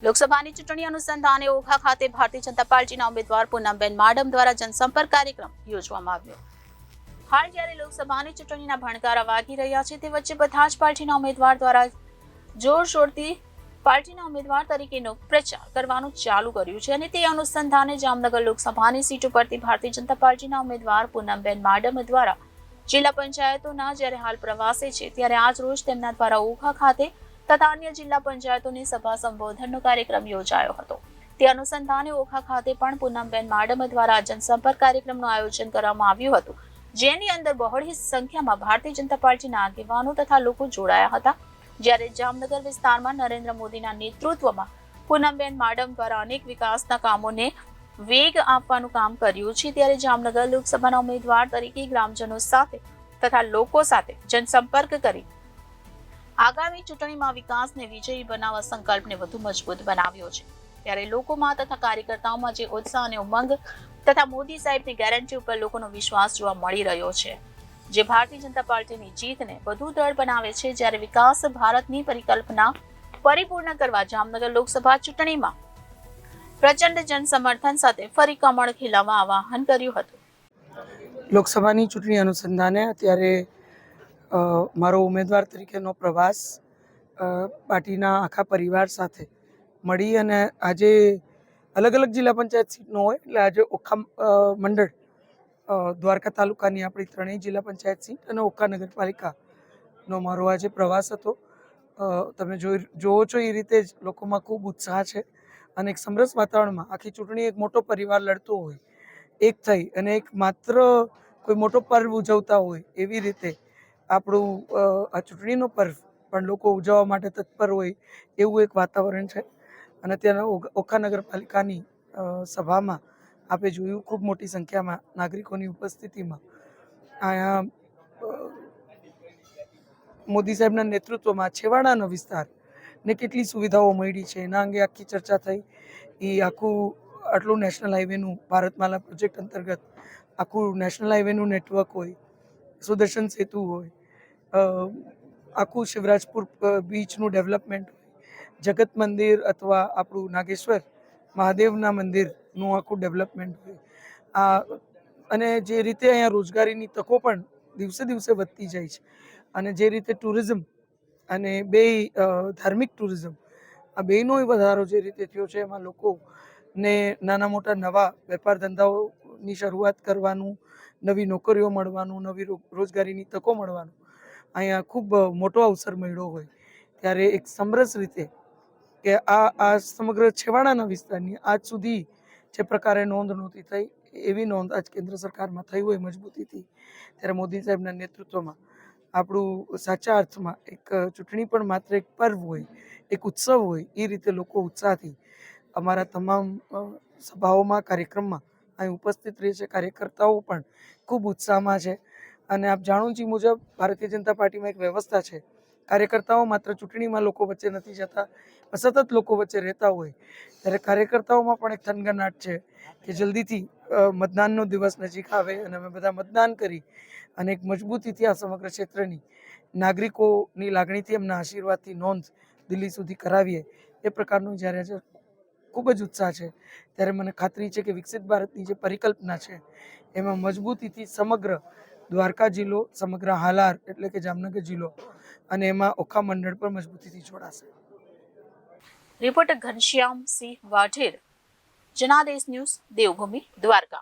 લોકસભાની ચૂંટણી અનુસંધાને ઓખા ખાતે ભારતીય જનતા પાર્ટીના ઉમેદવાર પૂનમબેન માડમ દ્વારા જનસંપર્ક કાર્યક્રમ યોજવામાં આવ્યો। હાલ જ્યારે લોકસભાની ચૂંટણીના ભણકારા વાગી રહ્યા છે તે વચ્ચે બધા જ પાર્ટીના ઉમેદવાર દ્વારા જોરશોરથી પાર્ટીના ઉમેદવાર તરીકેનો પ્રચાર કરવાનું ચાલુ કર્યું છે અને તે અનુસંધાને જામનગર લોકસભાની સીટ ઉપરથી ભારતીય જનતા પાર્ટીના ઉમેદવાર પૂનમબેન માડમ દ્વારા જિલ્લા પંચાયતોના જ્યારે હાલ પ્રવાસે છે ત્યારે આજ રોજ તેમના દ્વારા ઓખા ખાતે તથા અન્ય જિલ્લા પંચાયતોની સભા સંબોધનનો કાર્યક્રમ યોજાયો હતો। તે અનુસંધાને ઓખા ખાતે પણ પૂનમબેન માડમ દ્વારા જનસંપર્ક કાર્યક્રમનું આયોજન કરવામાં આવ્યું હતું, જેની અંદર બહોળી સંખ્યામાં ભારતીય જનતા પાર્ટીના આગેવાનો તથા લોકો જોડાયા હતા। જ્યારે જામનગર વિસ્તારમાં નરેન્દ્ર મોદીના નેતૃત્વમાં પૂનમબેન માડમ દ્વારા અનેક વિકાસના કામોને વેગ આપવાનું કામ કર્યું છે, ત્યારે જામનગર લોકસભાના ઉમેદવાર તરીકે ગ્રામજનો સાથે તથા લોકો સાથે જનસંપર્ક કરી આગામી ચૂંટણીમાં વિકાસને વિજયી બનાવવા સંકલ્પને વધુ મજબૂત બનાવ્યો છે। ત્યારે લોકોમાં તથા કાર્યકર્તાઓમાં જે ઉત્સાહ અને ઉમંગ તથા મોદી સાહેબની ગેરંટી ઉપર લોકોનો વિશ્વાસ જોવા મળી રહ્યો છે, જે ભારતીય જનતા પાર્ટીની જીતને વધુ દ્રઢ બનાવે છે। જ્યારે વિકાસ ભારતની પરિકલ્પના પરિપૂર્ણ કરવા જામનગર લોકસભા ચૂંટણીમાં પ્રચંડ જનસમર્થન સાથે ફરી કમળ ખીલવવા આહવાન કર્યું હતું। લોકસભાની ચૂંટણી અનુસંધાને અત્યારે મારો ઉમેદવાર તરીકેનો પ્રવાસ પાર્ટીના આખા પરિવાર સાથે મળી અને આજે અલગ અલગ જિલ્લા પંચાયત સીટનો હોય એટલે આજે ઓખા મંડળ દ્વારકા તાલુકાની આપણી ત્રણેય જિલ્લા પંચાયત સીટ અને ઓખા નગરપાલિકાનો મારો આજે પ્રવાસ હતો। તમે જોવો છો એ રીતે જ લોકોમાં ખૂબ ઉત્સાહ છે અને એક સમરસ વાતાવરણમાં આખી ચૂંટણી એક મોટો પરિવાર લડતો હોય, એક થઈ અને એક માત્ર કોઈ મોટો પર્વ ઉજવતા હોય એવી રીતે આપણું આ ચૂંટણીનો પર્વ પણ લોકો ઉજવવા માટે તત્પર હોય એવું એક વાતાવરણ છે। અને ત્યાંના ઓખા નગરપાલિકાની સભામાં આપણે જોયું ખૂબ મોટી સંખ્યામાં નાગરિકોની ઉપસ્થિતિમાં અહીંયા મોદી સાહેબના નેતૃત્વમાં છેવાડાનો વિસ્તારને કેટલી સુવિધાઓ મળી છે એના અંગે આખી ચર્ચા થઈ। એ આટલું નેશનલ હાઈવેનું ભારતમાલા પ્રોજેક્ટ અંતર્ગત આખું નેશનલ હાઈવેનું નેટવર્ક હોય, સુદર્શન સેતુ હોય, આખું શિવરાજપુર બીચનું ડેવલપમેન્ટ હોય, જગત મંદિર અથવા આપણું નાગેશ્વર મહાદેવના મંદિરનું આખું ડેવલપમેન્ટ હોય, અને જે રીતે અહીંયા રોજગારીની તકો પણ દિવસે દિવસે વધતી જાય છે અને જે રીતે ટુરિઝમ અને ધાર્મિક ટુરિઝમ આ બેયનો વધારો જે રીતે થયો છે એમાં લોકોને નાના મોટા નવા વેપાર ધંધાઓની શરૂઆત કરવાનું, નવી નોકરીઓ મળવાનું, નવી રોજગારીની તકો મળવાનું અહીંયા ખૂબ મોટો અવસર મળ્યો હોય ત્યારે એક સમરસ રીતે કે આ સમગ્ર છેવાડાના વિસ્તારની આજ સુધી જે પ્રકારે નોંધ નહોતી થઈ એવી નોંધ આજ કેન્દ્ર સરકારમાં થઈ હોય મજબૂતીથી, ત્યારે મોદી સાહેબના નેતૃત્વમાં આપણું સાચા અર્થમાં એક ચૂંટણી પણ માત્ર એક પર્વ હોય, એક ઉત્સવ હોય એ રીતે લોકો ઉત્સાહથી અમારા તમામ સભાઓમાં કાર્યક્રમમાં અહીં ઉપસ્થિત રહે છે। કાર્યકર્તાઓ પણ ખૂબ ઉત્સાહમાં છે અને આપ જાણો છો મુજબ ભારતીય જનતા પાર્ટીમાં એક વ્યવસ્થા છે, કાર્યકર્તાઓ માત્ર ચૂંટણીમાં લોકો વચ્ચે નથી જતા, સતત લોકો વચ્ચે રહેતા હોય ત્યારે કાર્યકર્તાઓમાં પણ એક થનગનાટ છે કે જલ્દીથી મતદાનનો દિવસ નજીક આવે અને અમે બધા મતદાન કરી અને એક મજબૂતીથી આ સમગ્ર ક્ષેત્રની નાગરિકોની લાગણીથી એમના આશીર્વાદથી નોંધ દિલ્હી સુધી કરાવીએ એ પ્રકારનું જ્યારે ખૂબ જ ઉત્સાહ છે। ત્યારે મને ખાતરી છે કે વિકસિત ભારતની જે પરિકલ્પના છે એમાં મજબૂતીથી સમગ્ર દ્વારકા જિલ્લો, સમગ્ર હાલાર એટલે કે જામનગર જિલ્લો અને એમાં ઓખા મંડળ પર મજબૂતીથી જોડાશે। રિપોર્ટર ઘનશ્યામ સિંહ વાઢેર, જનાદેશ ન્યૂઝ, દેવભૂમિ, દ્વારકા।